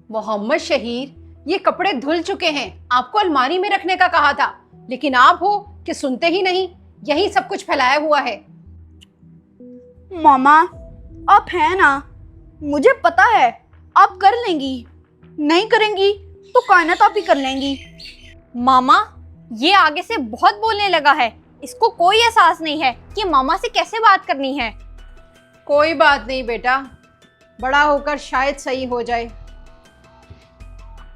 मोहम्मद शहीर, ये कपड़े धुल चुके हैं, आपको अलमारी में रखने का कहा था, लेकिन आप हो कि सुनते ही नहीं, यही सब कुछ फैलाया हुआ है। मामा आप हैं ना, मुझे पता है आप कर लेंगी, नहीं करेंगी तो कायनात आप ही कर लेंगी। मामा ये आगे से बहुत बोलने लगा है, इसको कोई एहसास नहीं है कि मामा से कैसे बात करनी है। कोई बात नहीं बेटा, बड़ा होकर शायद सही हो जाए।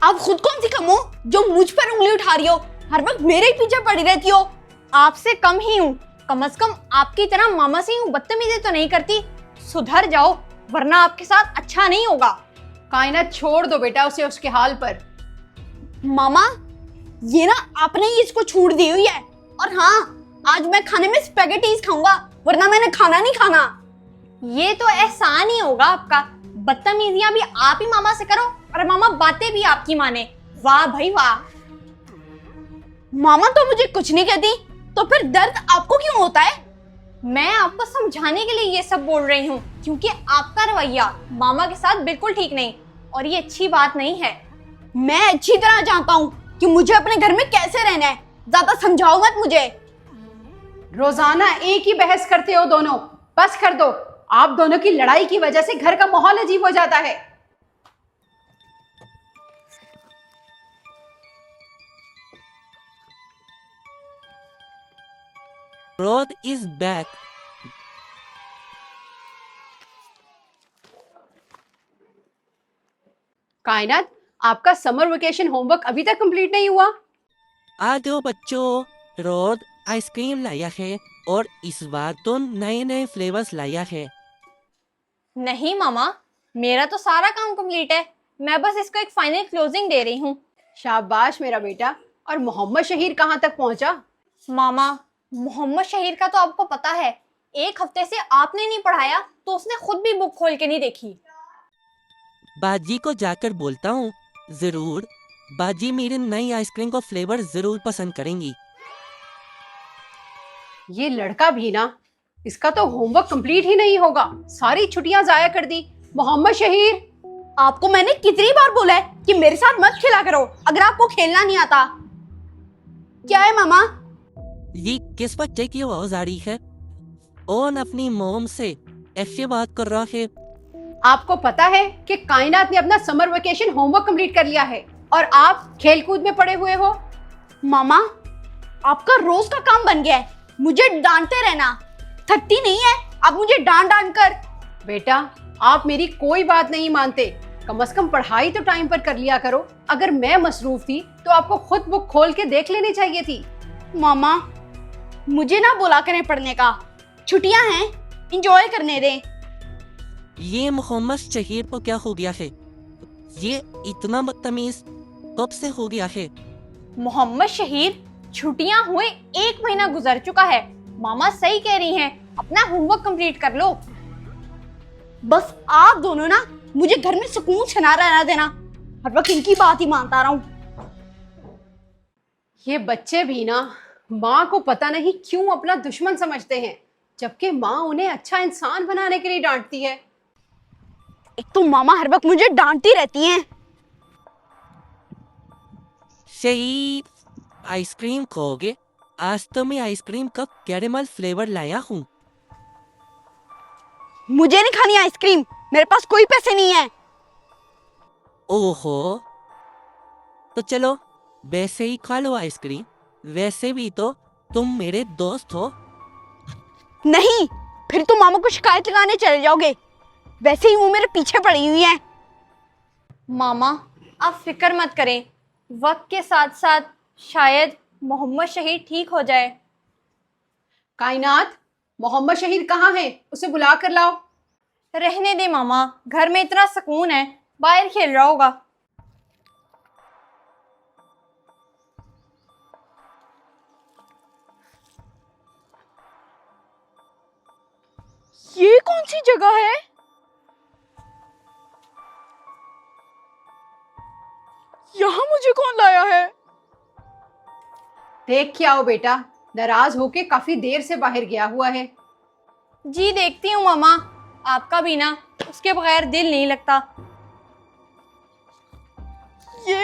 आप खुद कौन सी कम हो जो मुझ पर उंगली उठा रही हो, हर वक्त मेरे ही पीछे पड़ी रहती हो। आपसे कम ही हूँ, कम से कम आपकी तरह मामा से यूं बदतमीजी तो नहीं करती। सुधर जाओ वरना आपके साथ अच्छा नहीं होगा। कायनात छोड़ दो बेटा उसे उसके हाल पर। मामा ये ना आपने ही इसको छूट दी हुई है, और हाँ आज मैं खाने में स्पैगेटीज खाऊंगा, वरना मैंने खाना नहीं खाना। ये तो एहसान ही होगा आपका, बदतमीजियां भी आप ही मामा से करो और मामा बातें भी आपकी माने। वाह भाई वाह। मामा तो मुझे कुछ नहीं कहती, तो फिर दर्द आपको क्यों होता है? मैं आपको समझाने के लिए ये सब बोल रही हूँ, क्योंकि आपका रवैया मामा के साथ बिल्कुल ठीक नहीं और ये अच्छी बात नहीं है। मैं अच्छी तरह जानता हूँ कि मुझे अपने घर में कैसे रहना है, ज्यादा समझाओ मत मुझे। रोजाना एक ही बहस करते हो दोनों, बस कर दो। आप दोनों की लड़ाई की वजह से घर का माहौल अजीब हो जाता है। Rod is back. कायनात, आपका समर वेकेशन होमवर्क अभी तक कंप्लीट नहीं हुआ? आ जाओ बच्चों, रोड आइसक्रीम लाया है और इस बार तो नए नए फ्लेवर्स लाया है। नहीं मामा, मेरा तो सारा काम कंप्लीट है, मैं बस इसको एक फाइनल क्लोजिंग दे रही हूँ। शाबाश मेरा बेटा। और मोहम्मद शहीर कहाँ तक पहुंचा? मामा मोहम्मद शहीर का तो आपको पता है, एक हफ्ते से आपने नहीं पढ़ाया तो उसने खुद भी बुक खोल के नहीं देखी। बाजी को जाकर बोलता हूँ, जरूर बाजी मेरी नई आइसक्रीम को फ्लेवर जरूर पसंद करेंगी। ये लड़का भी ना, इसका तो होमवर्क कंप्लीट ही नहीं होगा, सारी छुट्टियां जाया कर दी। मोहम्मद शहीर, आपको मैंने कितनी बार बोला है कि मेरे साथ मत खेला करो अगर आपको खेलना नहीं आता। क्या है मामा? ये किस बच्चे की आवाज आ रही है? ओन अपनी मोम से ऐसे बात कर रहा है। आपको पता है कि कायनात ने अपना समर वेकेशन होमवर्क कंप्लीट कर लिया है और आप खेलकूद में पड़े हुए हो। मामा आपका रोज का काम बन गया है मुझे डांटते रहना, थकती नहीं है अब मुझे डांट डांट कर। बेटा आप मेरी कोई बात नहीं मानते, कम से कम पढ़ाई तो टाइम पर कर लिया करो। अगर मैं मसरूफ थी तो आपको खुद बुक खोल के देख लेनी चाहिए थी। मामा मुझे ना बुला करें पढ़ने का, छुट्टियां हैं, एंजॉय करने दें। ये मोहम्मद शहीर को क्या हो गया है? ये इतना बदतमीज कब से हो गया है? मोहम्मद शहीर, छुट्टियां हुए 1 महीना गुजर चुका है, मामा सही कह रही हैं, अपना होमवर्क कंप्लीट कर लो। बस आप दोनों ना मुझे घर में सुकून से ना रहना देना, हर वक्त इनकी बात ही मानता रहा हूँ। ये बच्चे भी ना माँ को पता नहीं क्यों अपना दुश्मन समझते हैं, जबकि माँ उन्हें अच्छा इंसान बनाने के लिए डांटती है। एक तो मामा हर वक्त मुझे डांटती रहती हैं। शहीर आइसक्रीम खाओगे? आज तो मैं आइसक्रीम का कैरेमल फ्लेवर लाया हूँ। मुझे नहीं खानी आइसक्रीम, मेरे पास कोई पैसे नहीं है। ओहो, तो चलो वैसे ही खा लो आइसक्रीम, वैसे भी तो तुम मेरे दोस्त हो। नहीं, फिर तो मामा को शिकायत लगाने चले जाओगे, वैसे ही वो मेरे पीछे पड़ी हुई है। मामा आप फिक्र मत करें, वक्त के साथ साथ शायद मोहम्मद शहीर ठीक हो जाए। कायनात, मोहम्मद शहीर कहाँ है? उसे बुला कर लाओ। रहने दे मामा, घर में इतना सुकून है, बाहर खेल रहा होगा। ये कौन सी जगह है? यहाँ मुझे कौन लाया है? देख के आओ बेटा, नाराज होके काफी देर से बाहर गया हुआ है। जी देखती हूँ मामा, आपका भी ना उसके बगैर दिल नहीं लगता।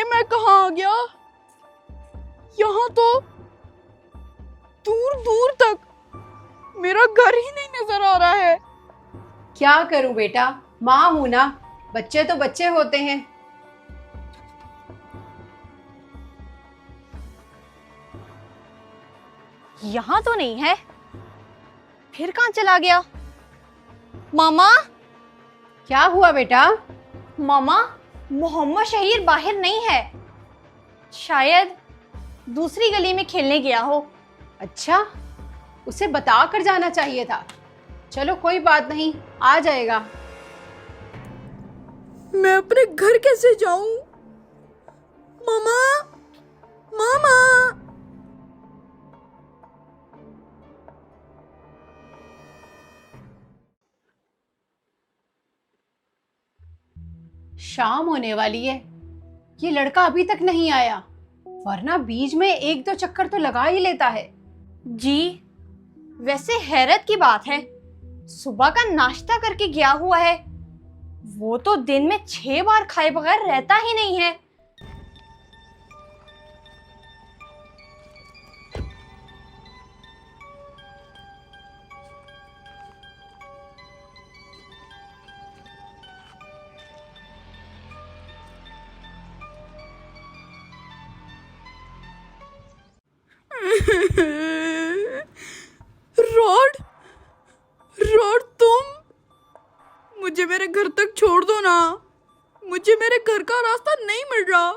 ये मैं कहाँ आ गया? यहाँ तो दूर दूर तक मेरा घर ही नहीं नजर आ रहा है। क्या करूं बेटा, माँ हूं ना, बच्चे तो बच्चे होते हैं। यहाँ तो नहीं है, फिर कहाँ चला गया? मामा, क्या हुआ बेटा? मामा, मोहम्मद शहीर बाहर नहीं है, शायद दूसरी गली में खेलने गया हो। अच्छा, उसे बता कर जाना चाहिए था। चलो कोई बात नहीं, आ जाएगा। मैं अपने घर कैसे जाऊं? मामा, मामा। शाम होने वाली है, ये लड़का अभी तक नहीं आया, वरना बीच में एक दो चक्कर तो लगा ही लेता है। जी, वैसे हैरत की बात है, सुबह का नाश्ता करके गया हुआ है, वो तो दिन में 6 बार खाए बगैर रहता ही नहीं है। रॉड, रॉड तुम मुझे मेरे घर तक छोड़ दो ना। मुझे मेरे घर का रास्ता नहीं मिल रहा।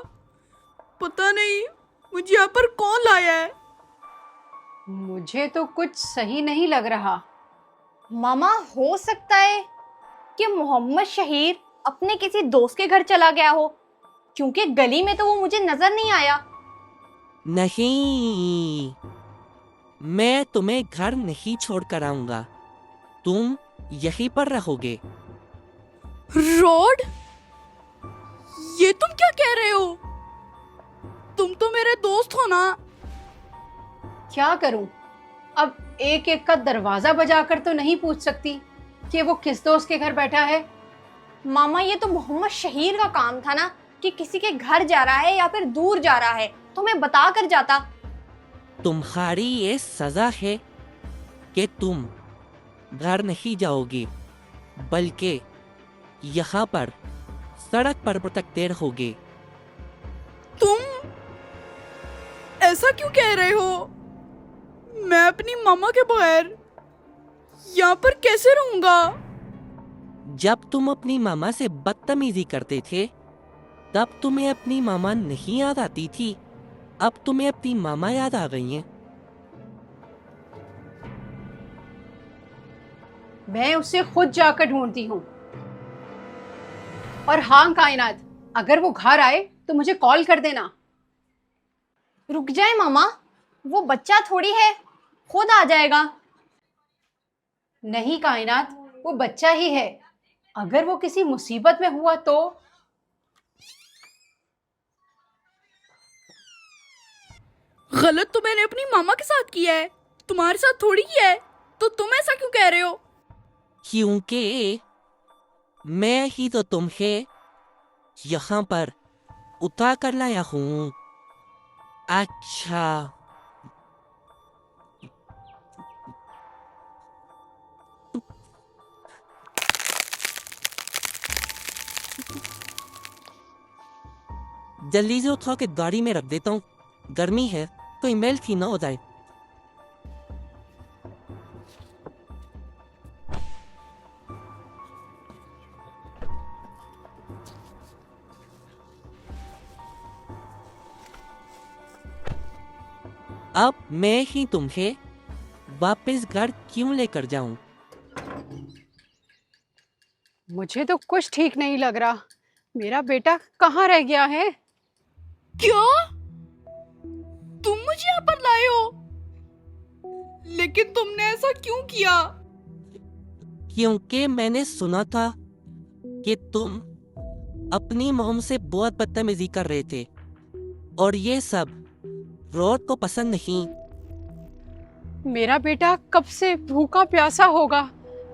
पता नहीं मुझे यहाँ पर कौन लाया है। मुझे तो कुछ सही नहीं लग रहा। मामा, हो सकता है कि मोहम्मद शहीर अपने किसी दोस्त के घर चला गया हो, क्योंकि गली में तो वो मुझे नजर नहीं आया। नहीं, मैं तुम्हें घर नहीं छोड़कर आऊंगा, तुम यहीं पर रहोगे। रॉड, ये तुम क्या कह रहे हो? तुम तो मेरे दोस्त हो ना। क्या करूं, अब एक एक का दरवाजा बजाकर तो नहीं पूछ सकती कि वो किस दोस्त के घर बैठा है। मामा, ये तो मोहम्मद शहीर का काम था ना कि किसी के घर जा रहा है या फिर दूर जा रहा है, तो मैं बता कर जाता। तुम्हारी ये सजा है कि तुम घर नहीं जाओगी, बल्कि यहाँ पर सड़क पर भटकते रहोगे। तुम ऐसा क्यों कह रहे हो? मैं अपनी मामा के बगैर यहाँ पर कैसे रहूंगा? जब तुम अपनी मामा से बदतमीजी करते थे, तब तुम्हें अपनी मामा नहीं याद आती थी। अब तुम्हें अपनी मामा याद आ गई हैं। मैं उसे खुद जाकर ढूंढती हूँ। और हाँ कायनात, अगर वो घर आए तो मुझे कॉल कर देना। रुक जाए मामा, वो बच्चा थोड़ी है, खुद आ जाएगा। नहीं कायनात, वो बच्चा ही है। अगर वो किसी मुसीबत में हुआ तो? गलत तो मैंने अपनी मामा के साथ किया है, तुम्हारे साथ थोड़ी किया है। तो तुम ऐसा क्यों कह रहे हो? क्योंकि मैं ही तो तुम्हें यहाँ पर उतार कर लाया हूँ। अच्छा, जल्दी से उठा के गाड़ी में रख देता हूँ, गर्मी है, कोई मेल ही ना हो जाए। अब मैं ही तुम्हें वापस घर क्यों लेकर जाऊं? मुझे तो कुछ ठीक नहीं लग रहा। मेरा बेटा कहाँ रह गया है? क्या तुम मुझे यहाँ पर लाए हो? लेकिन तुमने ऐसा क्यों किया? क्योंकि मैंने सुना था कि तुम अपनी मोम से बहुत बदतमीजी कर रहे थे, और ये सब रॉड को पसंद नहीं। मेरा बेटा कब से भूखा प्यासा होगा,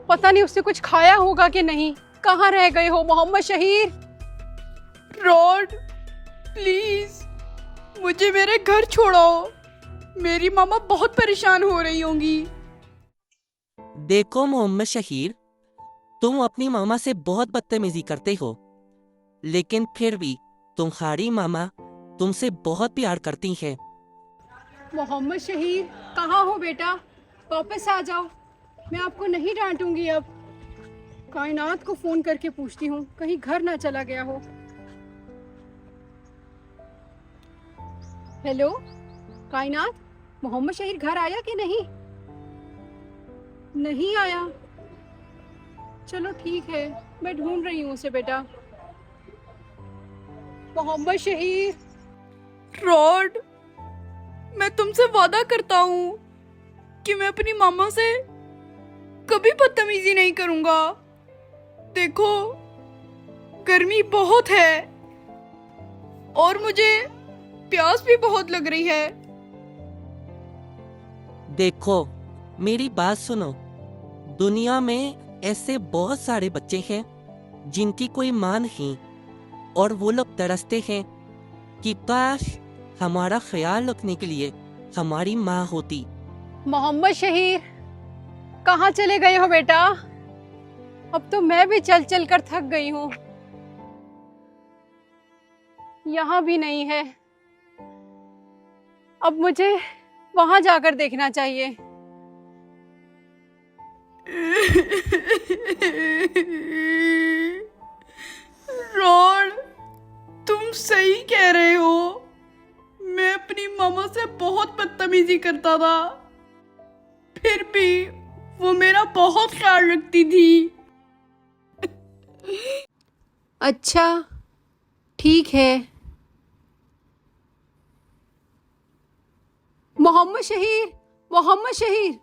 पता नहीं उसने कुछ खाया होगा कि नहीं। कहाँ रह गए हो मोहम्मद शहीर? रॉड, प्लीज मुझे मेरे घर छोड़ो। मेरी मामा बहुत परेशान हो रही होंगी। देखो मोहम्मद शहीर, तुम अपनी मामा से बहुत बदतमीजी करते हो, लेकिन फिर भी तुम्हारी मामा तुमसे बहुत प्यार करती है। मोहम्मद शहीर, कहाँ हो बेटा? वापस आ जाओ, मैं आपको नहीं डांटूंगी अब। कायनात को फोन करके पूछती हूँ कहीं घर ना चला गया हो। हेलो कायनात, मोहम्मद शहीर घर आया कि नहीं? नहीं आया? चलो ठीक है, मैं ढूंढ रही हूँ उसे बेटा। मोहम्मद शहीर। रॉड, मैं तुमसे वादा करता हूँ कि मैं अपनी मामा से कभी बदतमीजी नहीं करूंगा। देखो, गर्मी बहुत है और मुझे प्यास भी बहुत लग रही है। देखो, मेरी बात सुनो। दुनिया में ऐसे बहुत सारे बच्चे हैं जिनकी कोई माँ नहीं, और वो लोग तरसते हैं कि काश हमारा ख्याल रखने के लिए हमारी माँ होती। मोहम्मद शहीर, कहाँ चले गए हो बेटा? अब तो मैं भी चल चल कर थक गई हूँ। यहाँ भी नहीं है। अब मुझे वहां जाकर देखना चाहिए। रॉड, तुम सही कह रहे हो। मैं अपनी मामा से बहुत बदतमीजी करता था, फिर भी वो मेरा बहुत ख्याल रखती थी। अच्छा, ठीक है। मोहम्मद शहीर, मोहम्मद शहीर।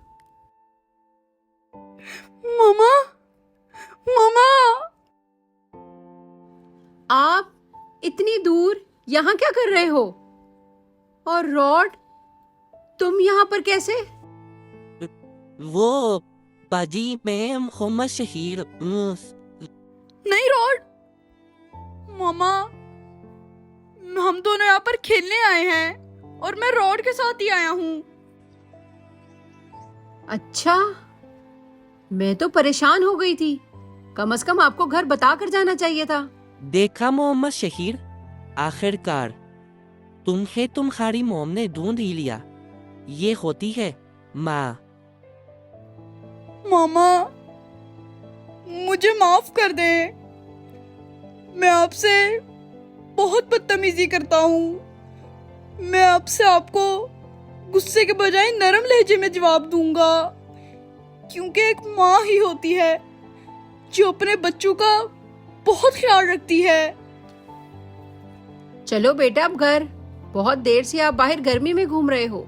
मामा, मामा। आप इतनी दूर यहाँ क्या कर रहे हो? और रॉड, तुम यहाँ पर कैसे? वो बाजी, मैं मोहम्मद शहीर। नहीं रॉड, मामा, हम दोनों यहाँ पर खेलने आए हैं और मैं रॉड के साथ ही आया हूँ। अच्छा, मैं तो परेशान हो गई थी। कम से कम आपको घर बता कर जाना चाहिए था। देखा मोहम्मद शहीर, आखिरकार तुम्हें तुम्हारी मोम ने ढूंढ ही लिया। ये होती है माँ। मामा, मुझे माफ कर दे। मैं आपसे बहुत बदतमीजी करता हूँ। मैं आपसे आपको गुस्से के बजाय नरम लहजे में जवाब दूंगा, क्योंकि एक माँ ही होती है जो अपने बच्चों का बहुत ख्याल रखती है। चलो बेटा अब घर। बहुत देर से आप बाहर गर्मी में घूम रहे हो।